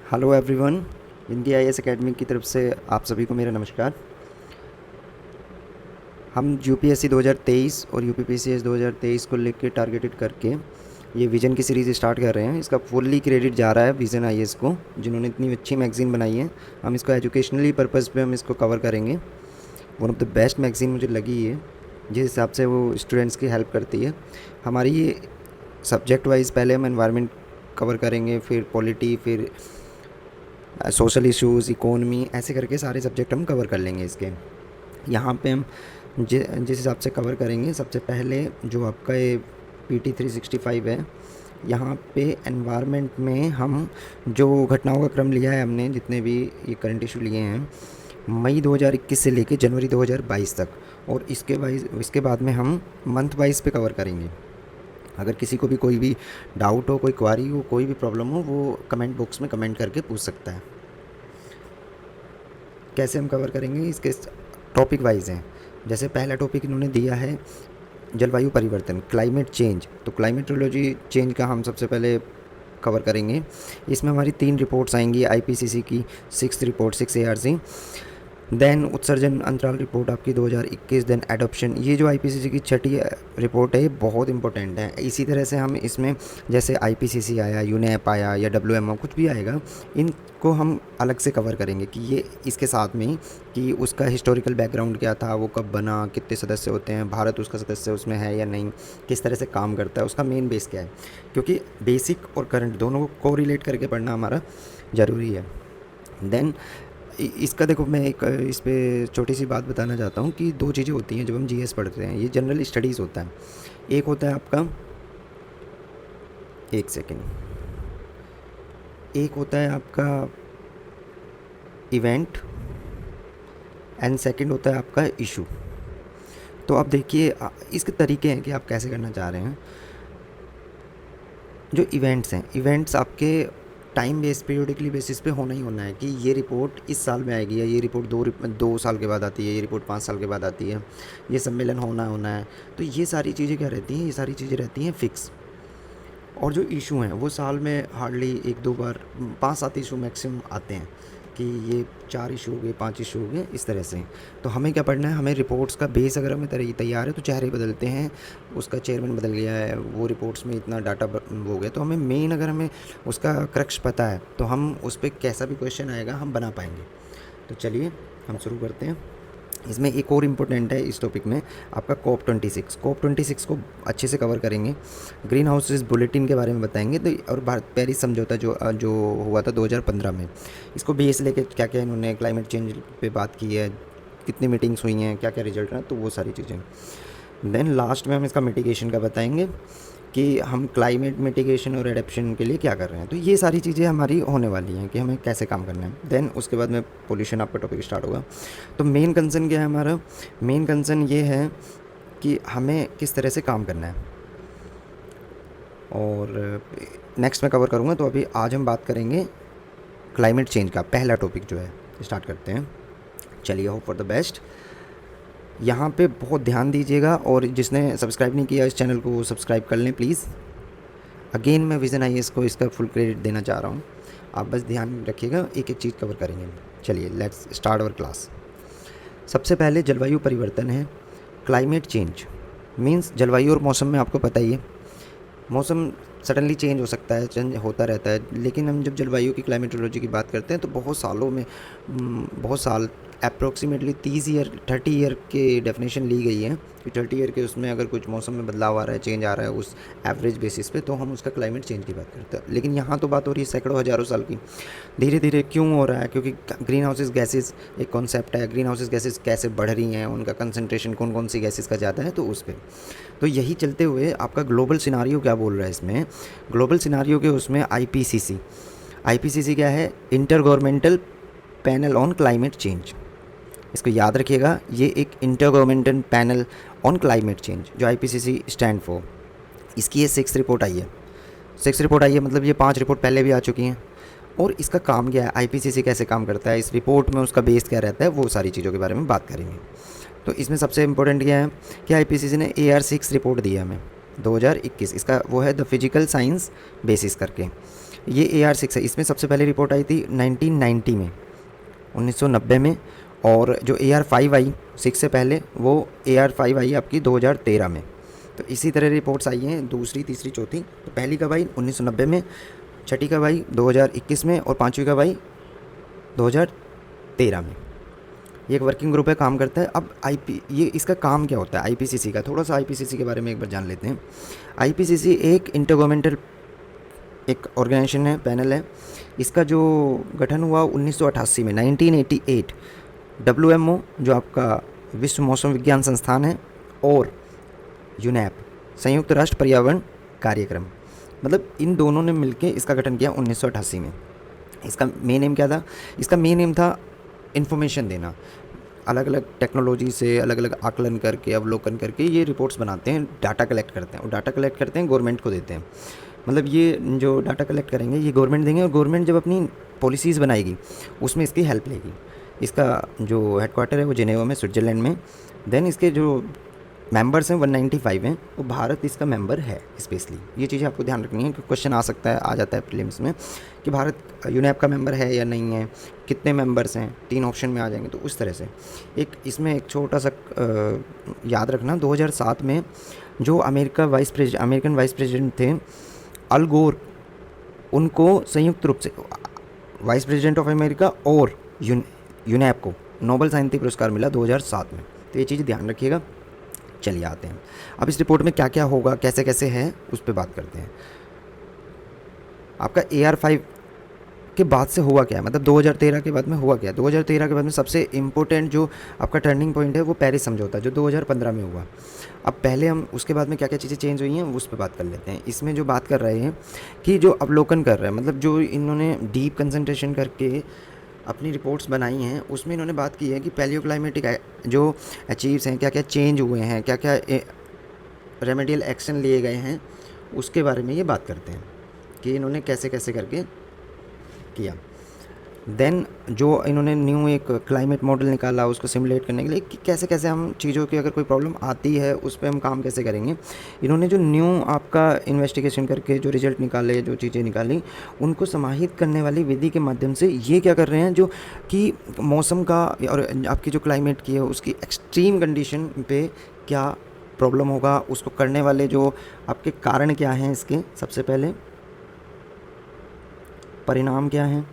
Hello everyone. Hindi IAS academy की तरफ से आप सभी को मेरा नमस्कार। हम यूपीएससी 2023 और यूपीपीसीएस 2023 को लेकर टारगेटेड करके ये विज़न की सीरीज़ स्टार्ट कर रहे हैं। इसका फुल्ली क्रेडिट जा रहा है विज़न आईएएस को, जिन्होंने इतनी अच्छी मैगज़ीन बनाई है। हम इसको एजुकेशनली पर्पज़ पे हम इसको कवर करेंगे। One of the best magazine मुझे लगी है, जिस हिसाब से वो स्टूडेंट्स की हेल्प करती है। हमारी ये सब्जेक्ट वाइज पहले हम एनवायरनमेंट कवर करेंगे, फिर पॉलिटी, फिर सोशल इश्यूज़, इकोनमी, ऐसे करके सारे सब्जेक्ट हम कवर कर लेंगे इसके। यहाँ पे हम जिस हिसाब से कवर करेंगे, सबसे पहले जो आपका ये पीटी 365 है, यहाँ पे एनवायरनमेंट में हम जो घटनाओं का क्रम लिया है हमने, जितने भी ये करंट इशू लिए हैं मई 2021 से लेके जनवरी 2022 तक, और इसके बाद में हम मंथ वाइज पे कवर करेंगे। अगर किसी को भी कोई भी डाउट हो, कोई क्वारी हो, कोई भी प्रॉब्लम हो, वो कमेंट बॉक्स में कमेंट करके पूछ सकता है। कैसे हम कवर करेंगे, इसके टॉपिक वाइज हैं। जैसे पहला टॉपिक इन्होंने दिया है जलवायु परिवर्तन, क्लाइमेट चेंज। तो क्लाइमेटोलॉजी चेंज का हम सबसे पहले कवर करेंगे। इसमें हमारी 3 रिपोर्ट्स आएंगी आईपीसीसी की, 6th रिपोर्ट 6 एआरसी, देन उत्सर्जन अंतराल रिपोर्ट आपकी 2021, देन एडॉप्शन। ये जो आईपीसीसी की छठी रिपोर्ट है, ये बहुत इंपॉर्टेंट है। इसी तरह से हम इसमें जैसे आईपीसीसी आया, यूनेप आया, या डब्ल्यूएमओ कुछ भी आएगा, इनको हम अलग से कवर करेंगे कि ये इसके साथ में कि उसका हिस्टोरिकल बैकग्राउंड क्या था, वो कब बना, कितने सदस्य होते हैं, भारत उसका सदस्य उसमें है या नहीं, किस तरह से काम करता है, उसका मेन बेस क्या है। क्योंकि बेसिक और करंट दोनों को रिलेट करके पढ़ना हमारा ज़रूरी है। देन इसका देखो, मैं एक इस पे छोटी सी बात बताना चाहता हूँ कि 2 चीज़ें होती हैं जब हम जीएस पढ़ते हैं। ये जनरल स्टडीज़ होता है। एक होता है आपका, एक सेकेंड, एक होता है आपका इवेंट, एंड सेकंड होता है आपका इशू। तो अब देखिए इसके तरीके हैं कि आप कैसे करना चाह रहे हैं। जो इवेंट्स हैं, इवेंट्स आपके टाइम बेस पीरियडिकली बेसिस पे होना ही होना है कि ये रिपोर्ट इस साल में आएगी, या ये रिपोर्ट 2 साल के बाद आती है, ये रिपोर्ट 5 साल के बाद आती है, ये सम्मेलन होना है। तो ये सारी चीज़ें क्या रहती हैं, ये सारी चीज़ें रहती हैं फिक्स। और जो इशू हैं वो साल में हार्डली 1-2 बार, 5-7 इशू मैक्सिमम आते हैं कि ये 4 इशू हो गए, 5 इशू हो गए, इस तरह से। तो हमें क्या पढ़ना है, हमें रिपोर्ट्स का बेस अगर हमें तैयार है तो चेहरे बदलते हैं, उसका चेयरमैन बदल गया है, वो रिपोर्ट्स में इतना डाटा हो गया, तो हमें मेन अगर हमें उसका क्रक्स पता है तो हम उस पर कैसा भी क्वेश्चन आएगा हम बना पाएंगे। तो चलिए हम शुरू करते हैं। इसमें एक और इम्पोर्टेंट है इस टॉपिक में आपका COP26 को अच्छे से कवर करेंगे। ग्रीन हाउसेस बुलेटिन के बारे में बताएंगे, तो और भारत पेरिस समझौता जो हुआ था 2015 में, इसको बेस लेके क्या क्या इन्होंने क्लाइमेट चेंज पे बात की है, कितनी मीटिंग्स हुई हैं, क्या क्या रिजल्ट रहा, तो वो सारी चीज़ें। देन लास्ट में हम इसका मिटिगेशन का बताएंगे कि हम क्लाइमेट मिटिगेशन और एडेप्शन के लिए क्या कर रहे हैं। तो ये सारी चीज़ें हमारी होने वाली हैं कि हमें कैसे काम करना है। देन उसके बाद में पोल्यूशन आपका टॉपिक स्टार्ट होगा। तो मेन कंसर्न क्या है हमारा, मेन कंसर्न ये है कि हमें किस तरह से काम करना है, और नेक्स्ट मैं कवर करूँगा। तो अभी आज हम बात करेंगे क्लाइमेट चेंज का पहला टॉपिक जो है, स्टार्ट करते हैं। चलिए, होप फॉर द बेस्ट। यहाँ पे बहुत ध्यान दीजिएगा, और जिसने सब्सक्राइब नहीं किया इस चैनल को वो सब्सक्राइब कर लें प्लीज़। अगेन मैं विज़न आईएएस को इसका फुल क्रेडिट देना चाह रहा हूँ, आप बस ध्यान रखिएगा, एक एक चीज़ कवर करेंगे। चलिए लेट्स स्टार्ट अवर क्लास। सबसे पहले जलवायु परिवर्तन है। क्लाइमेट चेंज मीन्स जलवायु और मौसम में आपको पता ही है, मौसम सडनली चेंज हो सकता है, चेंज होता रहता है। लेकिन हम जब जलवायु की क्लाइमेटोलॉजी की बात करते हैं तो बहुत सालों में, बहुत साल, अप्रोक्सीमेटली 30 ईयर के डेफिनेशन ली गई है कि 30 ईयर के उसमें अगर कुछ मौसम में बदलाव आ रहा है, चेंज आ रहा है उस एवरेज बेसिस पे, तो हम उसका क्लाइमेट चेंज की बात करते हैं। लेकिन यहाँ तो बात हो रही है सैकड़ों हज़ारों साल की। धीरे धीरे क्यों हो रहा है, क्योंकि ग्रीन हाउसेज गैसेज एक कॉन्सेप्ट है, ग्रीन हाउसेज गैसेज कैसे बढ़ रही हैं, उनका कंसनट्रेशन कौन कौन सी गैसेज का ज़्यादा है, तो उस पर। तो यही चलते हुए आपका ग्लोबल सिनारियो क्या बोल रहा है इसमें, ग्लोबल सिनारियो के उसमें आईपीसीसी क्या है, inter governmental panel on climate change. इसको याद रखिएगा, ये एक inter governmental panel on climate change जो आईपीसीसी स्टैंड फॉर, इसकी ये 6th रिपोर्ट आई है। 6th रिपोर्ट आई है मतलब ये 5 रिपोर्ट पहले भी आ चुकी हैं। और इसका काम क्या है, आईपीसीसी कैसे काम करता है, इस रिपोर्ट में उसका बेस क्या रहता है, वो सारी चीज़ों के बारे में बात करेंगे। तो इसमें सबसे इम्पोर्टेंट क्या है कि आईपीसीसी ने AR6 रिपोर्ट दी है हमें 2021, इसका वो है द फिजिकल साइंस बेसिस करके। ये AR6 है, इसमें सबसे पहले रिपोर्ट आई थी 1990 में, 1990 में। और जो AR5 आई 6 से पहले, वो AR5 आई आपकी 2013 में। तो इसी तरह रिपोर्ट्स आई हैं, दूसरी, तीसरी, चौथी। तो पहली कब आई 1990 में, छठी कब आई 2021 में, और पाँचवीं कब आई 2013 में। ये एक वर्किंग ग्रुप है, काम करता है। अब ये इसका काम क्या होता है IPCC का, थोड़ा सा IPCC के बारे में एक बार जान लेते हैं। IPCC एक इंटरगवर्नमेंटल एक ऑर्गेनाइजेशन है, पैनल है। इसका जो गठन हुआ 1988 में, 1988। WMO जो आपका विश्व मौसम विज्ञान संस्थान है, और UNEP संयुक्त राष्ट्र पर्यावरण कार्यक्रम, मतलब इन दोनों ने मिलकर इसका गठन किया 1988 में। इसका मेन एम क्या था? इसका मेन एम था इन्फॉर्मेशन देना, अलग अलग टेक्नोलॉजी से अलग अलग आकलन करके, अवलोकन करके ये रिपोर्ट्स बनाते हैं, डाटा कलेक्ट करते हैं, और डाटा कलेक्ट करते हैं गवर्नमेंट को देते हैं। मतलब ये जो डाटा कलेक्ट करेंगे ये गवर्नमेंट देंगे, और गवर्नमेंट जब अपनी पॉलिसीज़ बनाएगी उसमें इसकी हेल्प लेगी। इसका जो हेडक्वार्टर है वो जिनेवा में, स्विट्ज़रलैंड में। देन इसके जो मेंबर्स हैं 195 हैं, वो भारत इसका मेंबर है स्पेशली। ये चीज़ें आपको ध्यान रखनी है कि क्वेश्चन आ सकता है, आ जाता है प्रीलिम्स में, कि भारत UNEP का मेंबर है या नहीं है, कितने मेंबर्स हैं, 3 ऑप्शन में आ जाएंगे। तो उस तरह से एक इसमें एक छोटा सा याद रखना, 2007 में जो अमेरिकन वाइस प्रेसिडेंट थे अल गोर, उनको संयुक्त रूप से वाइस प्रेसिडेंट ऑफ अमेरिका और UNEP को नोबेल शांति पुरस्कार मिला 2007 में। तो ये चीज़ ध्यान रखिएगा। चलिए आते हैं अब इस रिपोर्ट में क्या क्या होगा, कैसे कैसे है, उस पर बात करते हैं। आपका AR5 के बाद से हुआ क्या है, मतलब 2013 के बाद में हुआ क्या? 2013 के बाद में सबसे इम्पोर्टेंट जो आपका टर्निंग पॉइंट है वो पेरिस समझौता, जो 2015 में हुआ। अब पहले हम उसके बाद में क्या क्या चीज़ें चेंज हुई हैं उस पर बात कर लेते हैं। इसमें जो बात कर रहे हैं कि जो अवलोकन कर रहे हैं, मतलब जो इन्होंने डीप कंसंट्रेशन करके अपनी रिपोर्ट्स बनाई हैं, उसमें इन्होंने बात की है कि पैलियोक्लाइमेटिक जो अचीव्स हैं, क्या क्या चेंज हुए हैं, क्या क्या रेमेडियल एक्शन लिए गए हैं, उसके बारे में ये बात करते हैं कि इन्होंने कैसे कैसे करके किया। देन जो इन्होंने न्यू एक क्लाइमेट मॉडल निकाला उसको सिमुलेट करने के लिए कि कैसे कैसे हम चीज़ों की अगर कोई प्रॉब्लम आती है उस पर हम काम कैसे करेंगे। इन्होंने जो न्यू आपका इन्वेस्टिगेशन करके जो रिजल्ट निकाले, जो चीज़ें निकाली, उनको समाहित करने वाली विधि के माध्यम से ये क्या कर रहे हैं, जो कि मौसम का और आपकी जो क्लाइमेट की है उसकी एक्सट्रीम कंडीशन पे क्या प्रॉब्लम होगा, उसको करने वाले जो आपके कारण क्या हैं, इसके सबसे पहले परिणाम क्या हैं।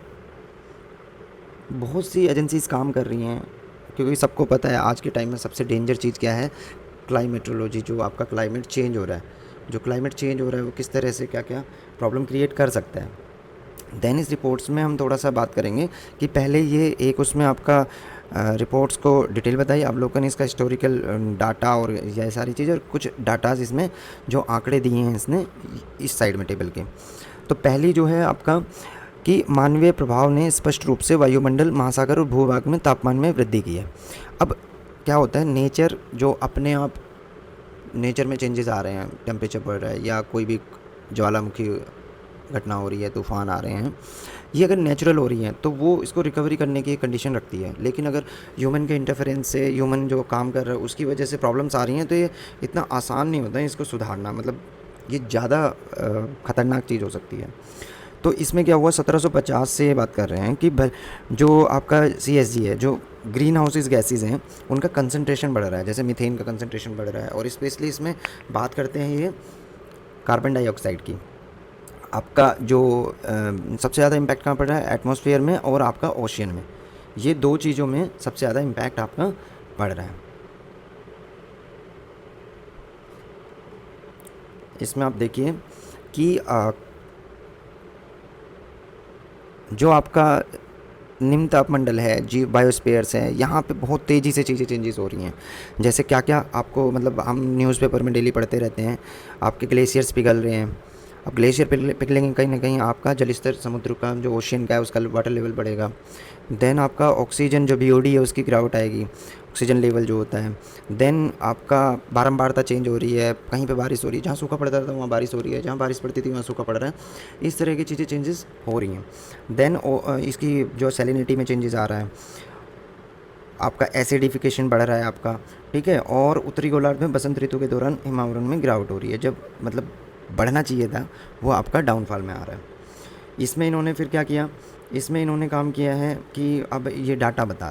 बहुत सी एजेंसीज़ काम कर रही हैं, क्योंकि सबको पता है आज के टाइम में सबसे डेंजर चीज़ क्या है, क्लाइमेटोलॉजी। जो आपका क्लाइमेट चेंज हो रहा है, जो क्लाइमेट चेंज हो रहा है वो किस तरह से क्या क्या प्रॉब्लम क्रिएट कर सकता है। देन इस रिपोर्ट्स में हम थोड़ा सा बात करेंगे कि पहले ये एक उसमें आपका रिपोर्ट्स को डिटेल बताइए, अवलोकन, इसका हिस्टोरिकल डाटा और ये सारी चीज़ें, और कुछ डाटाज इसमें जो आंकड़े दिए हैं इसने इस साइड में टेबल के। तो पहली जो है आपका कि मानवीय प्रभाव ने स्पष्ट रूप से वायुमंडल, महासागर और भूभाग में तापमान में वृद्धि की है। अब क्या होता है, नेचर जो अपने आप नेचर में चेंजेस आ रहे हैं, टेम्परेचर बढ़ रहा है या कोई भी ज्वालामुखी घटना हो रही है, तूफान आ रहे हैं, ये अगर नेचुरल हो रही हैं तो वो इसको रिकवरी करने की कंडीशन रखती है। लेकिन अगर ह्यूमन के इंटरफेरेंस से, ह्यूमन जो काम कर रहा है उसकी वजह से प्रॉब्लम्स आ रही हैं, तो ये इतना आसान नहीं होता है इसको सुधारना, मतलब ये ज़्यादा ख़तरनाक चीज़ हो सकती है। तो इसमें क्या हुआ, 1750 से बात कर रहे हैं कि जो आपका CSG है, जो ग्रीन हाउसेस गैसेज हैं, उनका कंसंट्रेशन बढ़ रहा है। जैसे मीथेन का कंसंट्रेशन बढ़ रहा है, और स्पेशली इसमें बात करते हैं ये कार्बन डाइऑक्साइड की। आपका जो सबसे ज़्यादा इम्पैक्ट कहाँ पड़ रहा है, एटमॉस्फेयर में और आपका ओशियन में। ये दो चीज़ों में सबसे ज़्यादा इम्पैक्ट आपका पड़ रहा है। इसमें आप देखिए कि जो आपका निम्न तापमंडल है, जीव बायोस्फीयर्स है, यहाँ पे बहुत तेज़ी से चीज़ें चेंजेस हो रही हैं। जैसे क्या क्या आपको, मतलब हम न्यूज़पेपर में डेली पढ़ते रहते हैं, आपके ग्लेशियर्स पिघल रहे हैं। अब ग्लेशियर पिघलेंगे, कहीं ना कहीं आपका जल स्तर, समुद्र का जो ओशियन का है उसका वाटर लेवल बढ़ेगा। देन आपका ऑक्सीजन जो BOD है उसकी गिरावट आएगी, ऑक्सीजन लेवल जो होता है। देन आपका बारंबारता चेंज हो रही है, कहीं पे बारिश हो रही है, जहाँ सूखा पड़ता था वहाँ बारिश हो रही है, जहाँ बारिश पड़ती थी वहाँ सूखा पड़ रहा है। इस तरह की चीज़ें चेंजेस हो रही हैं। देन इसकी जो सैलिनिटी में चेंजेस आ रहा है, आपका एसिडिफिकेशन बढ़ रहा है आपका, ठीक है। और उत्तरी गोलार्ध में बसंत ऋतु के दौरान हिमावरण में गिरावट हो रही है, जब मतलब बढ़ना चाहिए था वो आपका डाउनफॉल में आ रहा है। इसमें इन्होंने फिर क्या किया, इसमें इन्होंने काम किया है कि अब ये डाटा बता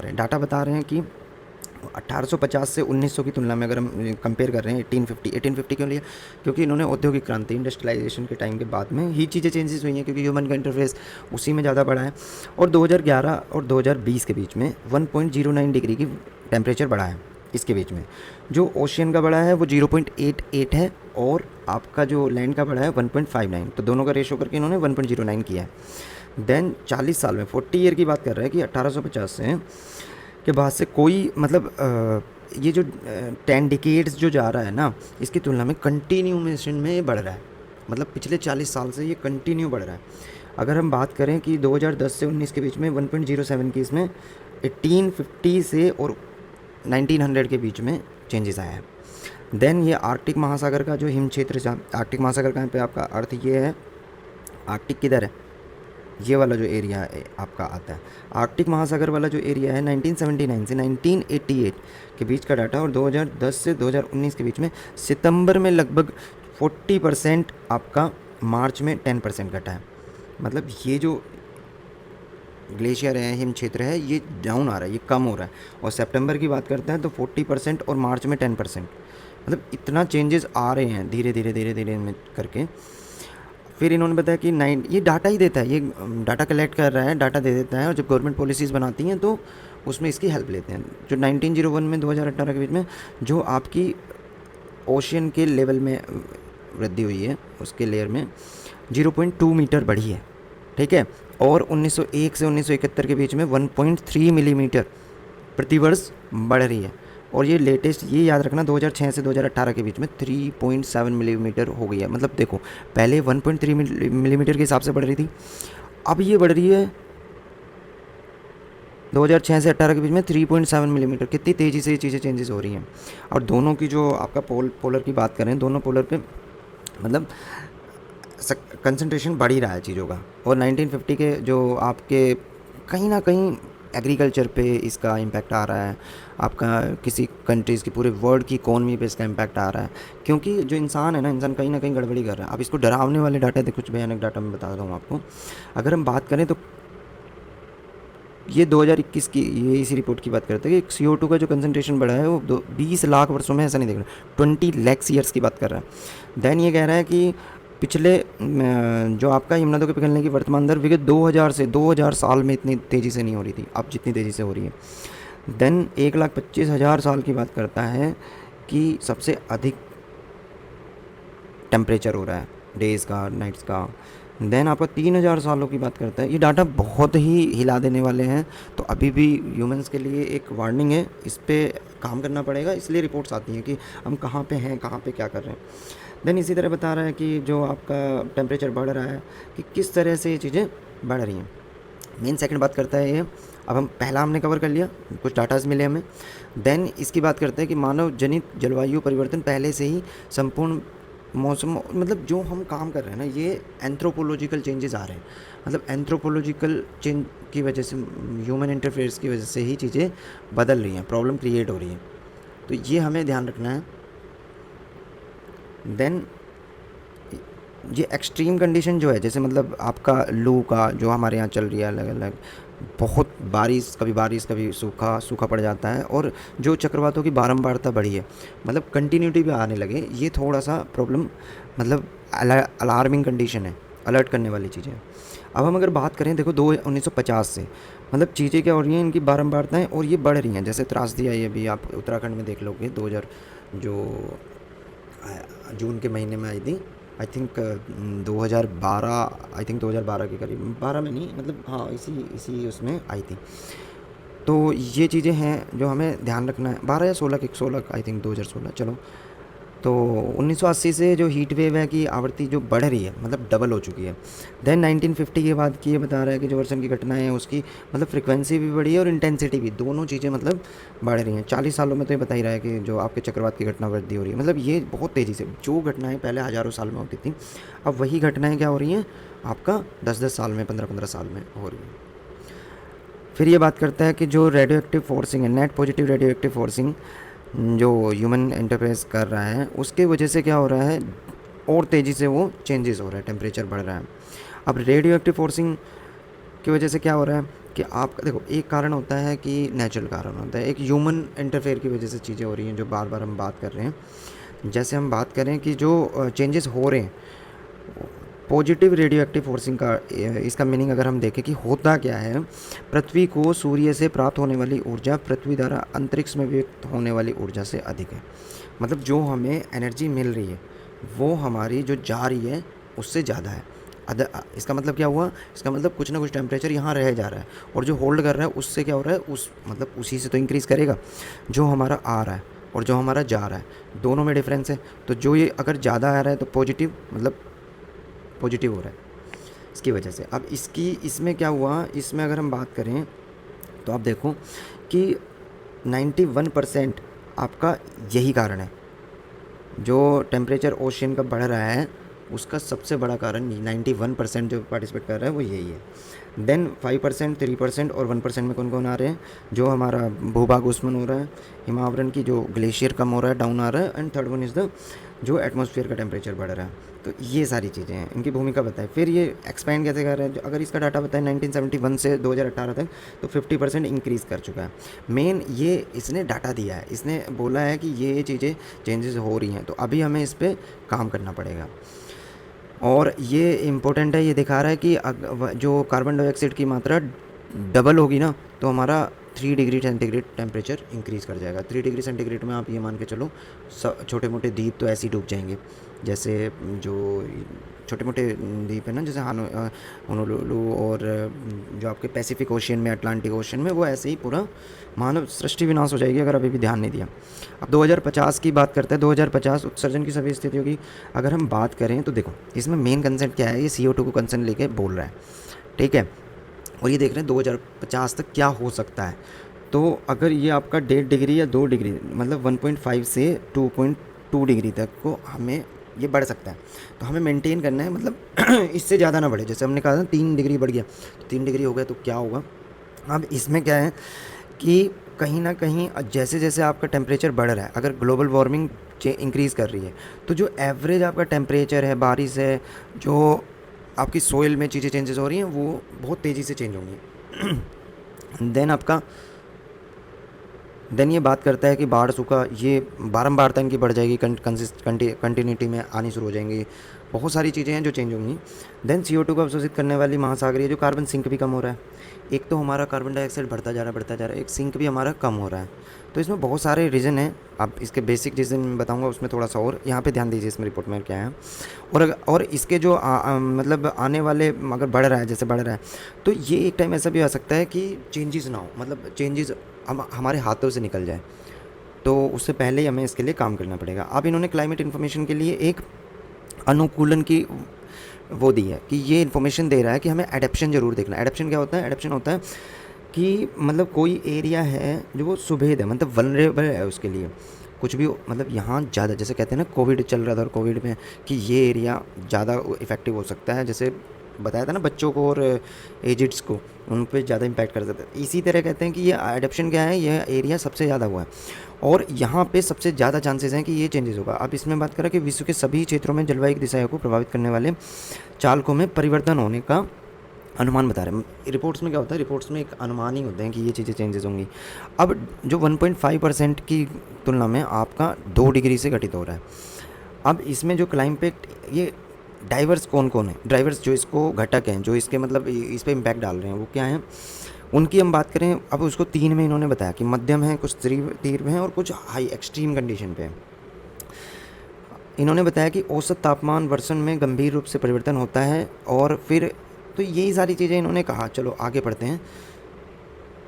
रहे हैं कि 1850 से 1900 की तुलना में अगर हम कंपेयर कर रहे हैं 1850 क्यों लिया, क्योंकि इन्होंने औद्योगिक क्रांति इंडस्ट्रियलाइजेशन के टाइम के बाद में ही चीज़ें चेंजेस हुई हैं, क्योंकि ह्यूमन का इंटरफेस उसी में ज़्यादा बढ़ा है। और 2011 और 2020 के बीच में 1.09 डिग्री की टेम्परेचर बढ़ा है। इसके बीच में जो ओशियन का बढ़ा है वो 0.88 है और आपका जो लैंड का बढ़ा है 1.59, तो दोनों का रेशो करके इन्होंने 1.09 किया है। देन 40 साल में 40 ईयर की बात कर रहे हैं कि 1850 से के बाद से कोई मतलब ये जो 10 डिकेड्स जो जा रहा है ना, इसकी तुलना में कंटिन्यूमेशन में बढ़ रहा है, मतलब पिछले 40 साल से ये कंटिन्यू बढ़ रहा है। अगर हम बात करें कि 2010 से 19 के बीच में 1.07 की इसमें 1850 से और 1900 के बीच में चेंजेस आया है। देन ये आर्कटिक महासागर का जो हिम क्षेत्र, आर्कटिक महासागर कहाँ पे आपका अर्थ ये है, आर्कटिक किधर है, ये वाला जो एरिया है आपका आता है। आर्कटिक महासागर वाला जो एरिया है 1979 से 1988 के बीच का डाटा, और 2010 से 2019 के बीच में सितंबर में लगभग 40% आपका, मार्च में 10% घटा है। मतलब ये जो ग्लेशियर है, हिम क्षेत्र है, ये डाउन आ रहा है, ये कम हो रहा है। और सितंबर की बात करते हैं तो 40% और मार्च में 10%, मतलब इतना चेंजेस आ रहे हैं धीरे धीरे में करके। फिर इन्होंने बताया कि ये डाटा ही देता है, ये डाटा कलेक्ट कर रहा है, डाटा दे देता है, और जब गवर्नमेंट पॉलिसीज़ बनाती हैं तो उसमें इसकी हेल्प लेते हैं। जो 1901 में 2018 के बीच में जो आपकी ओशियन के लेवल में वृद्धि हुई है, उसके लेयर में 0.2 मीटर बढ़ी है, ठीक है। और 1901 से 1971 के बीच में 1.3 मिलीमीटर प्रतिवर्ष बढ़ रही है। और ये लेटेस्ट, ये याद रखना, 2006 से 2018 के बीच में 3.7 मिलीमीटर हो गई है। मतलब देखो, पहले 1.3 मिलीमीटर के हिसाब से बढ़ रही थी, अब ये बढ़ रही है 2006 से 18 के बीच में 3.7 मिलीमीटर। कितनी तेज़ी से ये चीज़ें चेंजेस हो रही हैं। और दोनों की जो आपका पोलर की बात करें, दोनों पोलर पे मतलब कंसंट्रेशन बढ़ ही रहा है चीज़ों का। और 1950 के जो आपके कहीं ना कहीं एग्रीकल्चर पे इसका इम्पैक्ट आ रहा है, आपका किसी कंट्रीज़ की, पूरे वर्ल्ड की इकोनॉमी पे इसका इम्पैक्ट आ रहा है, क्योंकि जो इंसान है ना, इंसान कहीं ना कहीं गड़बड़ी कर रहा है। अब इसको डरावने वाले डाटा थे, कुछ भयानक डाटा मैं बता रहा हूँ आपको। अगर हम बात करें तो ये 2021 की ये इसी रिपोर्ट की बात करते हैं कि CO2 का जो कंसंट्रेशन बढ़ा है वो 20 लाख वर्षों में, ऐसा नहीं देख रहा, 20 lakhs ईयर्स की बात कर रहा है। देन ये कह रहा है कि पिछले जो आपका यमुना नदी के पिघलने की वर्तमान दर विगत 2000 साल में इतनी तेज़ी से नहीं हो रही थी, अब जितनी तेज़ी से हो रही है। देन 1,25,000 साल की बात करता है कि सबसे अधिक टेम्परेचर हो रहा है डेज़ का, नाइट्स का। देन आपका 3,000 सालों की बात करता है। ये डाटा बहुत ही हिला देने वाले हैं, तो अभी भी ह्यूमंस के लिए एक वार्निंग है, इस पर काम करना पड़ेगा। इसलिए रिपोर्ट्स आती हैं कि हम कहाँ पे हैं, कहाँ पे क्या कर रहे हैं। देन इसी तरह बता रहा है कि जो आपका टेम्परेचर बढ़ रहा है, कि किस तरह से ये चीज़ें बढ़ रही हैं। मेन सेकंड बात करता है ये। अब हम पहला हमने कवर कर लिया, कुछ डाटाज मिले हमें। देन इसकी बात करते हैं कि मानव जनित जलवायु परिवर्तन पहले से ही संपूर्ण मौसम, मतलब जो हम काम कर रहे हैं ना, ये एंथ्रोपोलॉजिकल चेंजेस आ रहे हैं। मतलब एंथ्रोपोलॉजिकल चेंज की वजह से, ह्यूमन इंटरफेरेंस की वजह से ही चीज़ें बदल रही हैं, प्रॉब्लम क्रिएट हो रही है। तो ये हमें ध्यान रखना है। देन ये एक्सट्रीम कंडीशन जो है, जैसे मतलब आपका लू का जो हमारे यहाँ चल रही है, अलग अलग बहुत बारिश, कभी सूखा पड़ जाता है। और जो चक्रवातों की बारंबारता बढ़ी है, मतलब कंटिन्यूटी भी आने लगे, ये थोड़ा सा प्रॉब्लम, मतलब अलार्मिंग कंडीशन है, अलर्ट करने वाली चीज़ें। अब हम अगर बात करें, देखो 1950 से मतलब चीज़ें क्या हो रही हैं, इनकी बारंबारताएँ और ये बढ़ रही हैं। जैसे त्रासदी आई, अभी आप उत्तराखंड में देख लोगे, 2000 जो जून के महीने में आई थी, आई थिंक 2012 के करीब, 12 में नहीं, मतलब हाँ इसी उसमें आई थी। तो ये चीज़ें हैं जो हमें ध्यान रखना है। 12 या 16 आई थिंक 2016, चलो। तो 1980 से जो हीट वेव है की आवृत्ति जो बढ़ रही है, मतलब डबल हो चुकी है। देन 1950 के बाद की ये बता रहा है कि जो वर्षन की घटनाएं हैं उसकी मतलब फ्रिक्वेंसी भी बढ़ी है और इंटेंसिटी भी, दोनों चीज़ें मतलब बढ़ रही हैं। 40 सालों में तो ये बता ही रहा है कि जो आपके चक्रवात की घटना वृद्धि हो रही है। मतलब ये बहुत तेज़ी से, जो घटनाएँ पहले हज़ारों साल में होती थी, अब वही घटनाएँ क्या हो रही हैं आपका 10-10 साल में, 15-15 साल में हो रही हैं। फिर ये बात करता है कि जो रेडियो एक्टिव फोर्सिंग है, net positive radio active forcing जो ह्यूमन इंटरफेस कर रहा है, उसके वजह से क्या हो रहा है, और तेज़ी से वो चेंजेस हो रहा है, टेम्परेचर बढ़ रहा है। अब रेडियो एक्टिव फोर्सिंग की वजह से क्या हो रहा है कि आपका देखो, एक कारण होता है कि नेचुरल कारण होता है, एक ह्यूमन इंटरफेयर की वजह से चीज़ें हो रही हैं जो बार बार हम बात कर रहे हैं। जैसे हम बात करें कि जो चेंजेस हो रहे हैं पॉजिटिव रेडियो एक्टिव फोर्सिंग का, इसका मीनिंग अगर हम देखें कि होता क्या है, पृथ्वी को सूर्य से प्राप्त होने वाली ऊर्जा पृथ्वी द्वारा अंतरिक्ष में व्यक्त होने वाली ऊर्जा से अधिक है। मतलब जो हमें एनर्जी मिल रही है वो हमारी जो जा रही है उससे ज़्यादा है। इसका मतलब क्या हुआ, इसका मतलब कुछ ना कुछ टेम्परेचर यहाँ रह जा रहा है, और जो होल्ड कर रहा है उससे क्या हो रहा है, उस मतलब उसी से तो इंक्रीज़ करेगा। जो हमारा आ रहा है और जो हमारा जा रहा है दोनों में डिफरेंस है। तो जो ये अगर ज़्यादा आ रहा है तो पॉजिटिव, मतलब पॉजिटिव हो रहा है इसकी वजह से। अब इसमें क्या हुआ, इसमें अगर हम बात करें तो आप देखो कि 91% आपका यही कारण है। जो टेम्परेचर ओशियन का बढ़ रहा है उसका सबसे बड़ा कारण 91% जो पार्टिसिपेट कर रहा है वो यही है। देन 5%, 3% और 1% में कौन कौन आ रहे हैं, जो हमारा भूभाग उष्मन हो रहा है, हिमावरण की जो ग्लेशियर कम हो रहा है, डाउन आ रहा है, and third one is the जो एटमॉस्फेयर का टेम्परेचर बढ़ रहा है। तो ये सारी चीज़ें हैं, इनकी भूमिका बताए। फिर ये एक्सपैंड कैसे कर रहा है, अगर इसका डाटा बताए 1971 से 2018 तक तो 50% इंक्रीज़ कर चुका है। मेन ये इसने डाटा दिया है, इसने बोला है कि ये चीज़ें चेंजेस हो रही हैं, तो अभी हमें इस पर काम करना पड़ेगा। और ये इम्पोर्टेंट है, ये दिखा रहा है कि जो कार्बन डाइऑक्साइड की मात्रा डबल होगी ना तो हमारा 3 डिग्री सेंटीग्रेड टेम्परेचर इंक्रीज़ कर जाएगा। 3 डिग्री सेंटीग्रेड में आप ये मान के चलो छोटे मोटे द्वीप तो ऐसे ही डूब जाएंगे, जैसे जो छोटे मोटे द्वीप है ना, जैसे होनोलुलु और जो आपके पैसिफिक ओशियन में, अटलांटिक ओशियन में, वो ऐसे ही पूरा मानव सृष्टि विनाश हो जाएगी अगर अभी भी ध्यान नहीं दिया। अब 2050 की बात करते हैं। 2050 उत्सर्जन की सभी स्थितियों की अगर हम बात करें तो देखो इसमें मेन कंसेंट क्या है, ये CO2 को कंसेंट लेके बोल रहा है, ठीक है। और ये देख रहे हैं 2050 तक क्या हो सकता है। तो अगर ये आपका 1.5 डिग्री या 2 डिग्री, मतलब 1.5 से 2.2 डिग्री तक को हमें ये बढ़ सकता है, तो हमें मेंटेन करना है, मतलब इससे ज़्यादा ना बढ़े। जैसे हमने कहा था 3 डिग्री बढ़ गया तो 3 डिग्री हो गया तो क्या होगा। अब इसमें क्या है कि कहीं ना कहीं जैसे जैसे आपका टेम्परेचर बढ़ रहा है, अगर ग्लोबल वार्मिंग इंक्रीज़ कर रही है तो जो एवरेज आपका टेम्परेचर है, बारिश है, जो आपकी सोइल में चीज़ें चेंजेस हो रही हैं वो बहुत तेज़ी से चेंज होंगी। देन ये बात करता है कि बाढ़, सूखा, ये बारंबारता इनकी बढ़ जाएगी, कंटिन्यूटी में आनी शुरू हो जाएंगी, बहुत सारी चीज़ें हैं जो चेंज होंगी। देन CO2 को अवशोषित करने वाली महासागरीय जो कार्बन सिंक भी कम हो रहा है। एक तो हमारा कार्बन डाइऑक्साइड बढ़ता जा रहा है, एक सिंक भी हमारा कम हो रहा है। तो इसमें बहुत सारे रीज़न हैं। अब इसके बेसिक रीज़न मैं बताऊंगा उसमें थोड़ा सा, और यहाँ पे ध्यान दीजिए इसमें रिपोर्ट में क्या है। और इसके जो मतलब आने वाले अगर बढ़ रहा है, जैसे बढ़ रहा है, तो ये एक टाइम ऐसा भी आ सकता है कि चेंजेस ना हो, मतलब चेंजेस हमारे हाथों से निकल जाए, तो उससे पहले ही हमें इसके लिए काम करना पड़ेगा। अब इन्होंने क्लाइमेट इन्फॉर्मेशन के लिए एक अनुकूलन की वो दी है कि ये इन्फॉर्मेशन दे रहा है कि हमें एडेप्शन ज़रूर देखना है। एडेप्शन क्या होता है, एडेप्शन होता है कि मतलब कोई एरिया है जो वो सुभेद है, मतलब वल्नरेबल है उसके लिए कुछ भी, मतलब यहाँ ज़्यादा, जैसे कहते हैं ना कोविड चल रहा था और कोविड में कि ये एरिया ज़्यादा इफ़ेक्टिव हो सकता है, जैसे बताया था ना बच्चों को और एजिड्स को, उन पर ज़्यादा इम्पैक्ट कर सकता है। इसी तरह कहते हैं कि ये एडेप्शन क्या है, ये एरिया सबसे ज़्यादा हुआ है और यहाँ पे सबसे ज़्यादा चांसेस हैं कि ये चेंजेस होगा। अब इसमें बात करें कि विश्व के सभी क्षेत्रों में जलवायु दिशाओं को प्रभावित करने वाले चालकों में परिवर्तन होने का अनुमान बता रहे हैं। रिपोर्ट्स में क्या होता है, रिपोर्ट्स में एक अनुमान ही होते हैं कि ये चीज़ें चेंजेस होंगी। अब जो 1.5% की तुलना में आपका 2 डिग्री से घटित हो रहा है। अब इसमें जो क्लाइमेट, ये ड्राइवर्स कौन कौन है, ड्राइवर्स जो इसको घटक हैं, जो इसके मतलब इस पर इम्पैक्ट डाल रहे हैं, वो क्या हैं, उनकी हम बात करें। अब उसको 3 में इन्होंने बताया कि मध्यम है, कुछ तीव्र हैं और कुछ हाई एक्सट्रीम कंडीशन पे। इन्होंने बताया कि औसत तापमान वर्षन में गंभीर रूप से परिवर्तन होता है, और फिर तो यही सारी चीज़ें इन्होंने कहा। चलो आगे पढ़ते हैं।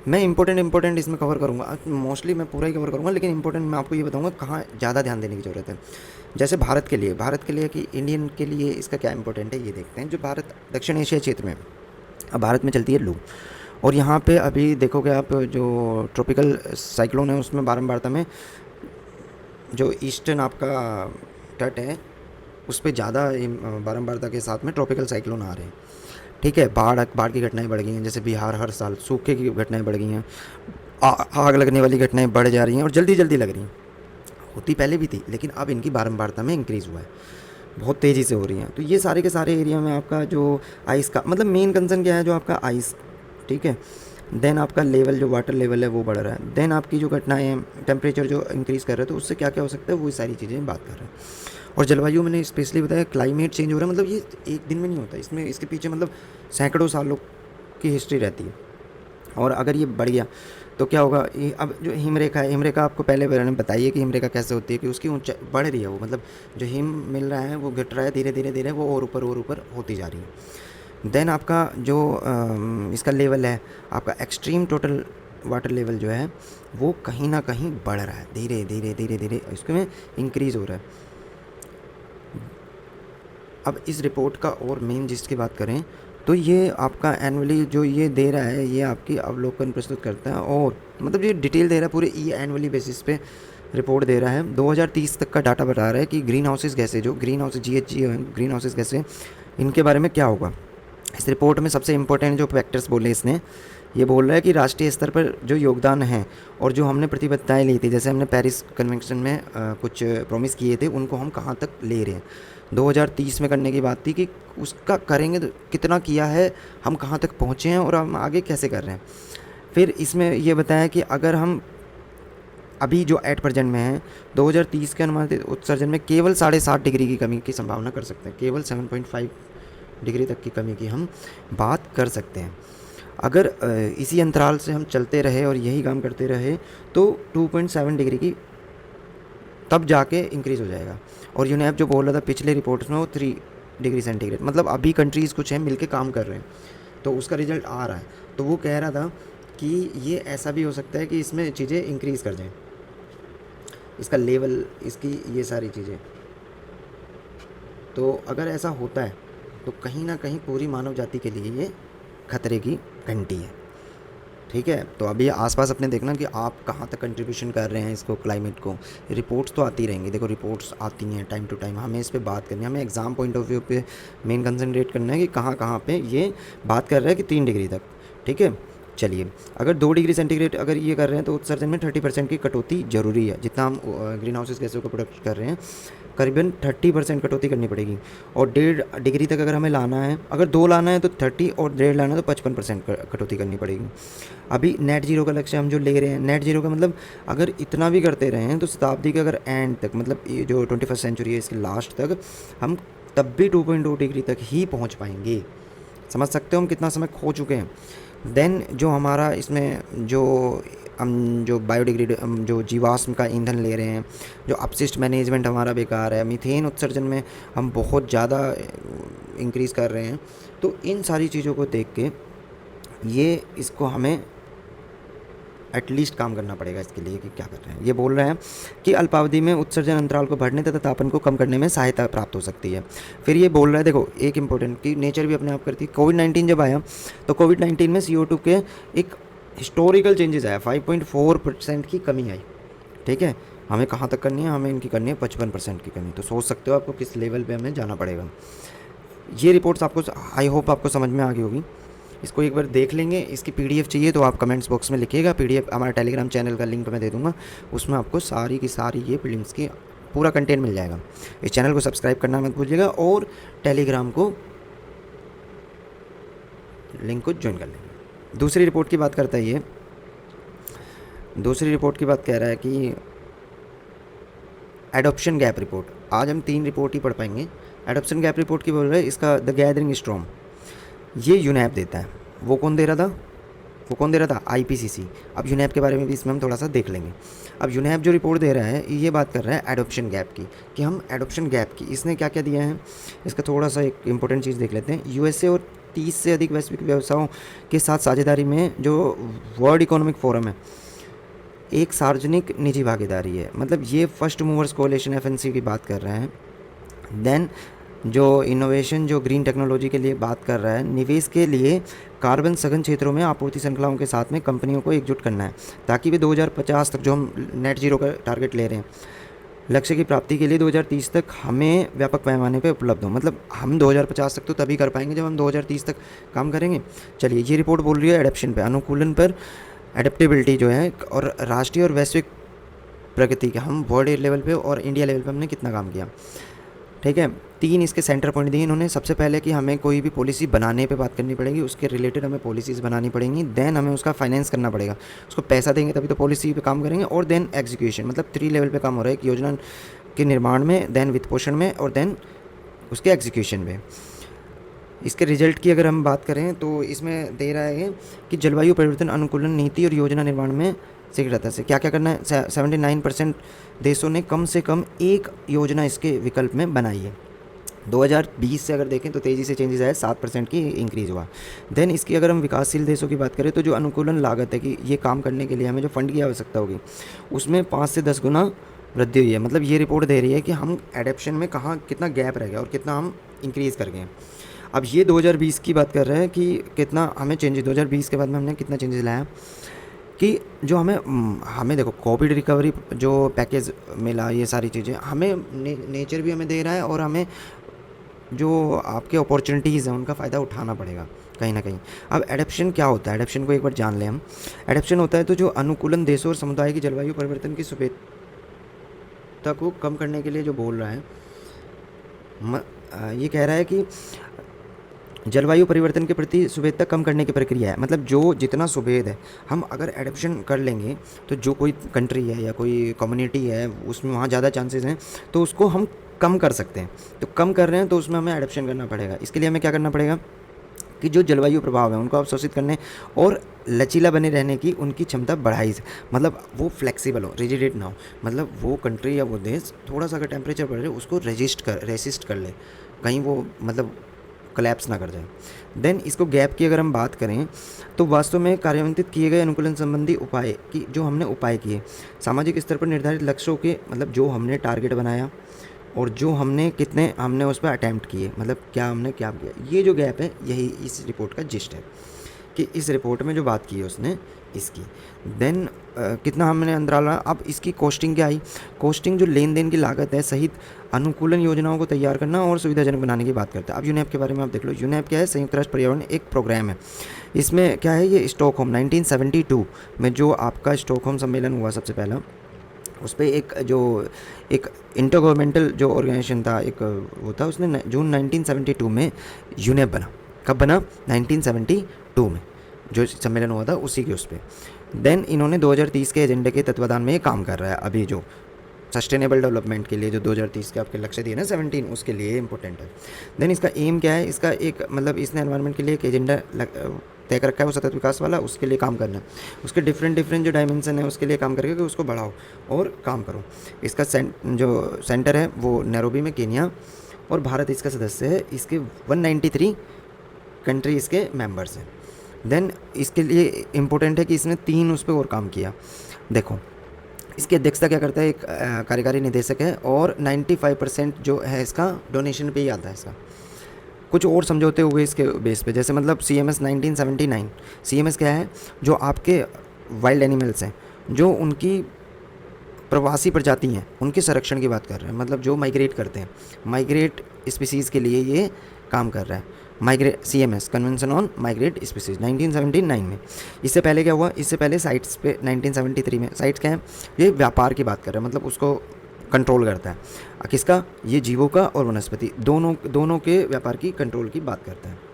मैं इंपॉर्टेंट इसमें कवर करूँगा, मोस्टली मैं पूरा ही कवर करूँगा, लेकिन इंपॉर्टेंट मैं आपको ये बताऊँगा कहाँ ज़्यादा ध्यान देने की ज़रूरत है। जैसे भारत के लिए कि इंडियन के लिए इसका क्या इंपॉर्टेंट है ये देखते हैं। जो भारत दक्षिण एशिया क्षेत्र में, अब भारत में चलती है लू, और यहाँ पे अभी देखोगे आप जो ट्रॉपिकल साइक्लोन है उसमें बारंबारता में जो ईस्टर्न आपका तट है उस पर ज़्यादा बारंबारता के साथ में ट्रॉपिकल साइक्लोन आ रहे हैं, ठीक है। बाढ़ की घटनाएं बढ़ गई हैं, जैसे बिहार हर साल सूखे की घटनाएं बढ़ गई हैं, आग लगने वाली घटनाएं बढ़ जा रही हैं और जल्दी जल्दी लग रही हैं। होती पहले भी थी लेकिन अब इनकी बारंबारता में इंक्रीज़ हुआ है। बहुत तेज़ी से हो रही हैं। तो ये सारे के सारे एरिया में आपका जो आइस का मतलब मेन कंसर्न क्या है, जो आपका आइस, ठीक है, देन आपका लेवल जो वाटर लेवल है वो बढ़ रहा है, देन आपकी जो घटनाएं हैं टेम्परेचर जो इंक्रीज़ कर रहा है, तो उससे क्या क्या हो सकता है वो सारी चीज़ें बात कर रहे हैं। और जलवायु मैंने स्पेशली बताया क्लाइमेट चेंज हो रहा है, मतलब ये एक दिन में नहीं होता, इसमें इसके पीछे मतलब सैकड़ों सालों की हिस्ट्री रहती है। और अगर ये बढ़ गया तो क्या होगा, ये अब जो हिमरेखा है, हिमरेखा आपको पहले मैंने बताइए कि हिमरेखा कैसे होती है, कि उसकी ऊंचाई बढ़ रही है, वो मतलब जो हिम मिल रहा है वो घट रहा है धीरे धीरे धीरे, वो और ऊपर होती जा रही है। देन आपका जो इसका लेवल है, आपका एक्सट्रीम टोटल वाटर लेवल जो है वो कहीं ना कहीं बढ़ रहा है, धीरे धीरे धीरे धीरे इसमें इंक्रीज़ हो रहा है। अब इस रिपोर्ट का और मेन जिसकी बात करें तो ये आपका एनुअली जो ये दे रहा है, ये आपकी अवलोकन प्रस्तुत करता है, और मतलब ये डिटेल दे रहा है पूरे ये एनुअली बेसिस पे रिपोर्ट दे रहा है। 2030 तक का डाटा बता रहा है कि ग्रीन हाउसेस गैसें, जो green house GHG green houses गैसें, इनके बारे में क्या होगा। इस रिपोर्ट में सबसे इम्पोर्टेंट जो फैक्टर्स बोले इसने, ये बोल रहा है कि राष्ट्रीय स्तर पर जो योगदान है और जो हमने प्रतिबद्धताएं ली थी, जैसे हमने पेरिस कन्वेंशन में कुछ प्रॉमिस किए थे, उनको हम कहाँ तक ले रहे हैं। 2030 में करने की बात थी कि उसका करेंगे तो कितना किया है, हम कहाँ तक पहुँचे हैं और हम आगे कैसे कर रहे हैं। फिर इसमें ये बताया कि अगर हम अभी जो एट प्रेजेंट में है 2030 के अनुमानित उत्सर्जन में केवल 7.5 डिग्री की कमी की संभावना कर सकते हैं, केवल 7.5 डिग्री तक की कमी की हम बात कर सकते हैं। अगर इसी अंतराल से हम चलते रहे और यही काम करते रहे तो 2.7 डिग्री की तब जाके इंक्रीज़ हो जाएगा। और यूनेप जो बोल रहा था पिछले रिपोर्ट्स में वो 3 डिग्री सेंटीग्रेड, मतलब अभी कंट्रीज़ कुछ हैं मिलके काम कर रहे हैं तो उसका रिजल्ट आ रहा है। तो वो कह रहा था कि ये ऐसा भी हो सकता है कि इसमें चीज़ें इंक्रीज़ कर जाएँ, इसका लेवल, इसकी ये सारी चीज़ें। तो अगर ऐसा होता है तो कहीं ना कहीं पूरी मानव जाति के लिए ये खतरे की घंटी है, ठीक है। तो अभी आसपास अपने देखना कि आप कहाँ तक कंट्रीब्यूशन कर रहे हैं इसको, क्लाइमेट को। रिपोर्ट्स तो आती रहेंगी, देखो रिपोर्ट्स आती हैं टाइम टू टाइम, हमें इस पे बात करनी है, हमें एग्ज़ाम पॉइंट ऑफ व्यू पे मेन कंसंट्रेट करना है कि कहाँ कहाँ पे ये बात कर रहा है कि 3 डिग्री तक, ठीक है। चलिए, अगर 2 डिग्री सेंटीग्रेड अगर ये कर रहे हैं तो उत्सर्जन में 30% की कटौती जरूरी है। जितना हम ग्रीन हाउसेस गैसों को प्रोडक्ट कर रहे हैं करीबन 30% कटौती करनी पड़ेगी। और 1.5 डिग्री तक अगर हमें लाना है, अगर 2 लाना है तो 30 और 1.5 लाना है तो 55% कटौती करनी पड़ेगी। अभी नेट जीरो का लक्ष्य हम जो ले रहे हैं, नेट जीरो का मतलब अगर इतना भी करते रहे हैं तो शताब्दी के अगर एंड तक, मतलब ये जो 21st सेंचुरी है इसके लास्ट तक, हम तब भी 2.2 डिग्री तक ही पहुंच पाएंगे। समझ सकते हो हम कितना समय खो चुके हैं। देन जो हमारा इसमें जो हम जो बायोडिग्रेड जो जीवाश्म का ईंधन ले रहे हैं, जो अपशिष्ट मैनेजमेंट हमारा बेकार है, मीथेन उत्सर्जन में हम बहुत ज़्यादा इंक्रीज़ कर रहे हैं। तो इन सारी चीज़ों को देख के ये इसको हमें एटलीस्ट काम करना पड़ेगा इसके लिए कि क्या कर रहे हैं। ये बोल रहे हैं कि अल्पावधि में उत्सर्जन अंतराल को बढ़ने तथा तापन को कम करने में सहायता प्राप्त हो सकती है। फिर ये बोल रहा है, देखो एक इंपॉर्टेंट कि नेचर भी अपने आप करती है। कोविड-19 जब आया तो कोविड-19 में CO2 के एक हिस्टोरिकल चेंजेस आया, 5.4% की कमी आई, ठीक है। हमें कहाँ तक करनी है, हमें इनकी करनी है 55% की कमी। तो सोच सकते हो आपको किस लेवल पे हमें जाना पड़ेगा। ये रिपोर्ट्स आपको आई होप आपको समझ में आ गई होगी। इसको एक बार देख लेंगे। इसकी PDF चाहिए तो आप कमेंट्स बॉक्स में लिखिएगा। PDF हमारा टेलीग्राम चैनल का लिंक मैं दे दूँगा, उसमें आपको सारी की सारी ये फिल्म्स की पूरा कंटेंट मिल जाएगा। इस चैनल को सब्सक्राइब करना मत भूलिएगा और टेलीग्राम को लिंक को ज्वाइन कर लेंगे। दूसरी रिपोर्ट की बात करता है ये, दूसरी रिपोर्ट की बात कह रहा है कि एडॉप्शन गैप रिपोर्ट। आज हम 3 रिपोर्ट ही पढ़ पाएंगे। एडॉप्शन गैप रिपोर्ट की बोल रहे हैं, इसका द गैदरिंग स्टॉर्म ये यूनेप देता है। वो कौन दे रहा था? IPCC। अब यूनेप के बारे में भी इसमें हम थोड़ा सा देख लेंगे। अब यूनेप जो रिपोर्ट दे रहा है ये बात कर रहा है एडॉप्शन गैप की, कि हम एडॉप्शन गैप की, इसने क्या क्या दिया है इसका थोड़ा सा एक इंपॉर्टेंट चीज़ देख लेते हैं। USA और 30 से अधिक वैश्विक व्यवसायों के साथ साझेदारी में जो वर्ल्ड इकोनॉमिक फोरम है, एक सार्वजनिक निजी भागीदारी है, मतलब ये फर्स्ट मूवर्स कोalition FNC की बात कर रहे हैं। देन जो इनोवेशन जो ग्रीन टेक्नोलॉजी के लिए बात कर रहा है, निवेश के लिए कार्बन सघन क्षेत्रों में आपूर्ति श्रृंखलाओं के साथ में कंपनियों को एकजुट करना है ताकि वे 2050 तक, जो हम नेट जीरो का टारगेट ले रहे हैं, लक्ष्य की प्राप्ति के लिए 2030 तक हमें व्यापक पैमाने पे उपलब्ध हो। मतलब हम 2050 तक तो तभी कर पाएंगे जब हम 2030 तक काम करेंगे। चलिए, ये रिपोर्ट बोल रही है एडेप्शन पे, अनुकूलन पर, एडेप्टेबिलिटी जो है, और राष्ट्रीय और वैश्विक प्रगति के हम वर्ल्ड लेवल पे और इंडिया लेवल पे हमने कितना काम किया। ठीक है। 3 इसके सेंटर पॉइंट दिए इन्होंने। सबसे पहले कि हमें कोई भी पॉलिसी बनाने पे बात करनी पड़ेगी, उसके रिलेटेड हमें पॉलिसीज़ बनानी पड़ेंगी, देन हमें उसका फाइनेंस करना पड़ेगा, उसको पैसा देंगे तभी तो पॉलिसी पे काम करेंगे, और देन एग्जीक्यूशन, मतलब 3 लेवल पे काम हो रहा है, एक योजना के निर्माण में, देन वित्त पोषण में, और देन उसके एग्जीक्यूशन में। इसके रिजल्ट की अगर हम बात करें तो इसमें दे रहा है कि जलवायु परिवर्तन अनुकूलन नीति और योजना निर्माण में शीघ्रता से क्या क्या करना है। 79% देशों ने कम से कम एक योजना इसके विकल्प में बनाई है। 2020 से अगर देखें तो तेज़ी से चेंजेस आया, 7% की इंक्रीज़ हुआ। देन इसकी अगर हम विकासशील देशों की बात करें तो जो अनुकूलन लागत है कि ये काम करने के लिए हमें जो फंड की आवश्यकता होगी उसमें 5 से 10 गुना वृद्धि हुई है। मतलब ये रिपोर्ट दे रही है कि हम एडेप्शन में कहाँ कितना गैप रह गया और कितना हम इंक्रीज़ कर गए। अब ये 2020 की बात कर रहे हैं कि कितना हमें चेंजेस 2020 के बाद में हमने कितना चेंजेस लाया, कि जो हमें देखो कोविड रिकवरी जो पैकेज मिला, ये सारी चीज़ें हमें नेचर भी हमें दे रहा है, और हमें जो आपके अपॉर्चुनिटीज़ हैं उनका फ़ायदा उठाना पड़ेगा कहीं ना कहीं। अब एडेप्शन क्या होता है, एडेप्शन को एक बार जान लें हम। एडेप्शन होता है तो जो अनुकूलन देशों और समुदाय की जलवायु परिवर्तन की सुपेक्षता को कम करने के लिए जो बोल रहा है, ये कह रहा है कि जलवायु परिवर्तन के प्रति सुवेदता कम करने की प्रक्रिया है। मतलब जो जितना सुवेद है हम अगर एडेप्शन कर लेंगे तो जो कोई कंट्री है या कोई कम्युनिटी है उसमें वहाँ ज़्यादा चांसेस हैं तो उसको हम कम कर सकते हैं। तो कम कर रहे हैं तो उसमें हमें एडेप्शन करना पड़ेगा। इसके लिए हमें क्या करना पड़ेगा कि जो जलवायु प्रभाव है उनको अवशोषित करने और लचीला बने रहने की उनकी क्षमता बढ़ाई से, मतलब वो फ्लेक्सिबल हो, रिजिड ना हो। मतलब वो कंट्री या वो देश थोड़ा सा अगर टेम्परेचर बढ़ रहा है उसको रेसिस्ट कर ले, कहीं वो मतलब कोलैप्स ना कर जाए। देन इसको गैप की अगर हम बात करें तो वास्तव में कार्यान्वित किए गए अनुकूलन संबंधी उपाय कि जो हमने उपाय किए सामाजिक स्तर पर निर्धारित लक्ष्यों के, मतलब जो हमने टारगेट बनाया और जो हमने उस पर अटैम्प्ट किए, मतलब क्या किया, ये जो गैप है यही इस रिपोर्ट का जिस्ट है कि इस रिपोर्ट में जो बात की है उसने इसकी। देन कितना हमने अंतराल। अब इसकी कॉस्टिंग क्या आई, कॉस्टिंग जो लेन देन की लागत है सहित अनुकूलन योजनाओं को तैयार करना और सुविधाजनक बनाने की बात करता है। अब यूनेप के बारे में आप देख लो। यूनेप क्या है, संयुक्त राष्ट्र पर्यावरण एक प्रोग्राम है। इसमें क्या है, ये स्टॉकहोम 1972 में जो आपका स्टॉकहोम सम्मेलन हुआ सबसे पहला, उस पर एक इंटर गवर्नमेंटल जो ऑर्गेनाइजेशन था, एक वो था, उसने जून 1972 में यूनेप बना। कब बना, 1972 में जो सम्मेलन हुआ था उसी के उस पर। देन इन्होंने 2030 के एजेंडे के तत्वाधान में ये काम कर रहा है। अभी जो सस्टेनेबल डेवलपमेंट के लिए जो 2030 के आपके लक्ष्य दिए ना 17, उसके लिए इंपॉर्टेंट है। देन इसका एम क्या है, इसका एक मतलब इसने एनवायरनमेंट के लिए एक एजेंडा तय कर रखा है, वो सतत विकास वाला, उसके लिए काम करना है। उसके डिफरेंट जो डायमेंशन है उसके लिए काम करके उसको बढ़ाओ और काम करो। इसका जो सेंटर है वो नैरोबी में, केन्या, और भारत इसका सदस्य है। इसके 193 कंट्री इसके मेंबर्स हैं। देन इसके लिए इम्पोर्टेंट है कि इसने 3 उस पर और काम किया। देखो इसकी अध्यक्षता क्या करता है, एक कार्यकारी निदेशक है, और 95% जो है इसका डोनेशन पे ही आता है। इसका कुछ और समझौते हुए इसके बेस पे, जैसे मतलब CMS 1979। CMS क्या है, जो आपके वाइल्ड एनिमल्स हैं, जो उनकी प्रवासी प्रजाति हैं, उनके संरक्षण की बात कर रहे हैं। मतलब जो माइग्रेट करते हैं, माइग्रेट स्पीसीज़ के लिए ये काम कर रहा है। CMS convention on migrate species 1979 में। इससे पहले क्या हुआ, इससे पहले साइट्स पे 1973 में। साइट्स क्या है, ये व्यापार की बात कर रहे हैं, मतलब उसको कंट्रोल करता है। किसका, ये जीवों का और वनस्पति दोनों के व्यापार की कंट्रोल की बात करता है।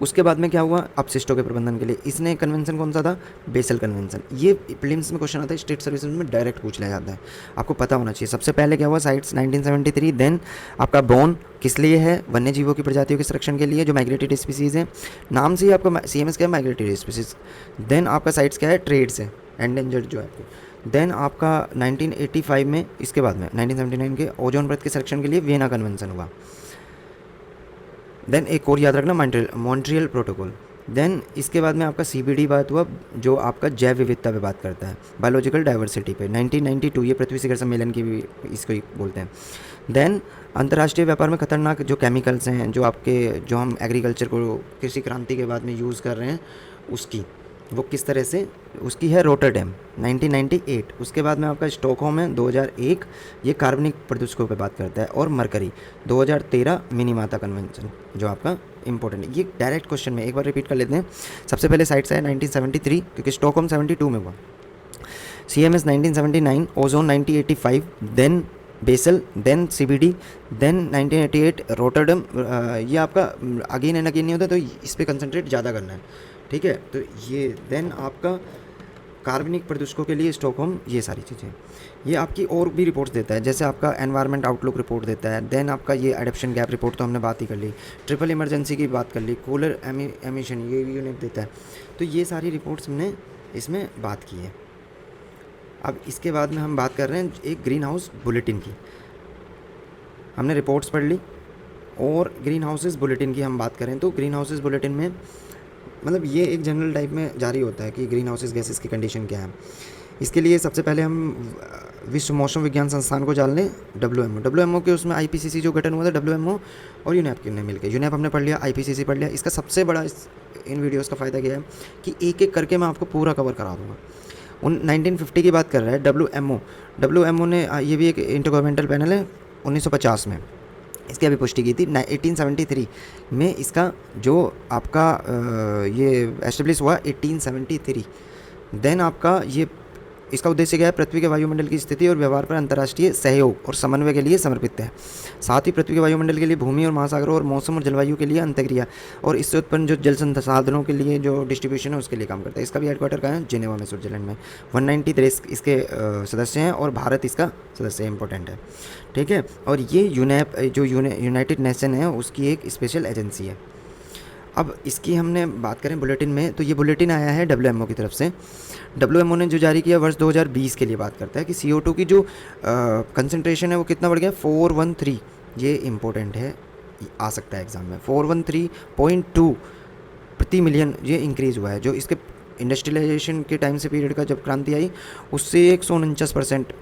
उसके बाद में क्या हुआ, अपशिष्टों के प्रबंधन के लिए इसने कन्वेंशन कौन सा था, बेसल कन्वेंशन। ये प्रीलिम्स में क्वेश्चन आता है, स्टेट सर्विसेज में डायरेक्ट पूछ लिया जाता है, आपको पता होना चाहिए। सबसे पहले क्या हुआ, साइट्स 1973। देन आपका बोन किस लिए है, वन्य जीवों की प्रजातियों के संरक्षण के लिए जो माइग्रेटेड स्पीसीज़ है। नाम से ही आपका CMS क्या है, माइग्रेटेड स्पीसीज। देन आपका साइट्स क्या है, ट्रेड्स है, एंडेंजर्ड जो है। देन आपका 1985 में, इसके बाद में 1979 के ओजोन परत के संरक्षण के लिए वियना कन्वेंशन हुआ। देन एक और याद रखना, मॉन्ट्रियल प्रोटोकॉल। देन इसके बाद में आपका CBD बात हुआ, जो आपका जैव विविधता पे बात करता है, बायोलॉजिकल डाइवर्सिटी पे 1992, ये पृथ्वी शिखर सम्मेलन की भी इसको बोलते हैं। देन अंतर्राष्ट्रीय व्यापार में खतरनाक जो केमिकल्स हैं, जो हम एग्रीकल्चर को कृषि क्रांति के बाद में यूज़ कर रहे हैं, उसकी वो किस तरह से, उसकी है रोटरडैम 1998। उसके बाद में आपका स्टॉकहोम है 2001, ये कार्बनिक प्रदूषकों पे बात करता है। और मरकरी 2013 मिनीमाता कन्वेंशन जो आपका इंपॉर्टेंट है। ये डायरेक्ट क्वेश्चन में एक बार रिपीट कर लेते हैं। सबसे पहले साइट्स है 1973, क्योंकि स्टॉकहोम 72 में हुआ। CMS 1979, ozone 1985, then Basel, then CBD, then 1988 Rotterdam. ये आपका अगेन एंड अगेन नहीं होता, तो इस पे कंसंट्रेट ज़्यादा करना है, ठीक है। तो ये देन आपका कार्बनिक प्रदूषकों के लिए स्टॉकहोम, ये सारी चीज़ें। ये आपकी और भी रिपोर्ट्स देता है, जैसे आपका एनवायरनमेंट आउटलुक रिपोर्ट देता है, देन आपका ये एडप्शन गैप रिपोर्ट तो हमने बात ही कर ली, ट्रिपल इमरजेंसी की बात कर ली, कूलर एमिशन ये भी यूनिट देता है। तो ये सारी रिपोर्ट्स हमने इसमें बात की है। अब इसके बाद में हम बात कर रहे हैं एक ग्रीन हाउस बुलेटिन की। हमने रिपोर्ट्स पढ़ ली और ग्रीन हाउसेस बुलेटिन की हम बात करें तो ग्रीन हाउसेस बुलेटिन में मतलब ये एक जनरल टाइप में जारी होता है कि ग्रीन हाउसेस गैसेस की कंडीशन क्या है। इसके लिए सबसे पहले हम विश्व मौसम विज्ञान संस्थान को जान लें, डब्ल्यू के उसमें IPCC जो गठन हुआ था WMO और यूनेप ने मिलकर। यूनेप हमने पढ़ लिया, IPCC पढ़ लिया। इसका सबसे बड़ा इन वीडियोस का फ़ायदा क्या है कि एक एक करके मैं आपको पूरा कवर करा दूँगा। 1950 की बात कर रहा है WMO ने, ये भी एक इंटरगवर्नमेंटल पैनल है, 1950 में इसकी अभी पुष्टि की थी। 1873 में इसका जो आपका ये एस्टेब्लिश हुआ 1873। देन आपका ये इसका उद्देश्य क्या है, पृथ्वी के वायुमंडल की स्थिति और व्यवहार पर अंतर्राष्ट्रीय सहयोग और समन्वय के लिए समर्पित है। साथ ही पृथ्वी के वायुमंडल के लिए भूमि और महासागरों और मौसम और जलवायु के लिए अंतर्क्रिया और इससे उत्पन्न जो जल संसाधनों के लिए जो डिस्ट्रीब्यूशन है उसके लिए काम करता है। इसका भी हेडक्वार्टर कहाँ है, जिनेवा में, स्विट्जरलैंड में। 190 देश इसके सदस्य हैं और भारत इसका सदस्य इंपॉर्टेंट है, ठीक है। और ये यूनेप जो यूनाइटेड नेशन है उसकी एक स्पेशल एजेंसी है। अब इसकी हमने बात करें बुलेटिन में, तो ये बुलेटिन आया है WMO की तरफ से। WMO ने जो जारी किया वर्ष 2020 के लिए बात करता है कि CO2 की जो कंसंट्रेशन है वो कितना बढ़ गया, 413। ये इम्पोर्टेंट है, आ सकता है एग्ज़ाम में। 413.2 प्रति मिलियन ये इंक्रीज़ हुआ है, जो इसके इंडस्ट्रियलाइजेशन के टाइम से पीरियड का जब क्रांति आई उससे 149%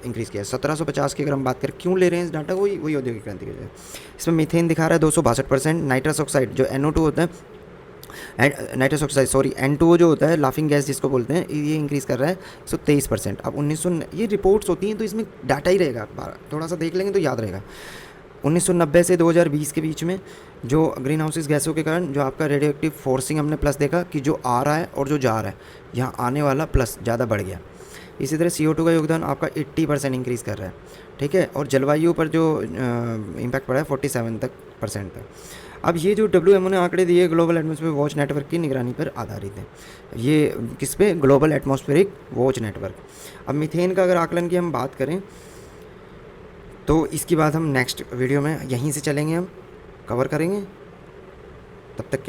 इंक्रीज़ किया है। 1750 की अगर हम बात करें, क्यों ले रहे हैं इस डाटा को, वही औद्योगिक क्रांति की वजह से। इसमें मीथेन दिखा रहा है 262%, नाइट्रस ऑक्साइड जो NO2 होता है, नाइट्रस ऑक्साइड सॉरी N2O जो होता है, लाफिंग गैस जिसको बोलते हैं, ये इंक्रीज़ कर रहा है 123%। अब 1900 ये रिपोर्ट्स होती हैं तो इसमें डाटा ही रहेगा, थोड़ा सा देख लेंगे तो याद रहेगा। 1990 से 2020 के बीच में जो ग्रीन हाउसेस गैसों के कारण जो आपका रेडियो एक्टिव फोर्सिंग हमने प्लस देखा कि जो आ रहा है और जो जा रहा है, यहाँ आने वाला प्लस ज़्यादा बढ़ गया। इसी तरह CO2 का योगदान आपका 80% इंक्रीज़ कर रहा है, ठीक है। और जलवायु पर जो इम्पैक्ट पड़ा है 47% तक। अब ये जो WMO ने आंकड़े दिए ग्लोबल एटमॉस्फेरिक वॉच नेटवर्क की निगरानी पर आधारित है। ये किस पे, ग्लोबल एटमॉस्फेरिक वॉच नेटवर्क। अब मीथेन का अगर आकलन की हम बात करें तो इसकी बात हम नेक्स्ट वीडियो में यहीं से चलेंगे, हम कवर करेंगे। तब तक के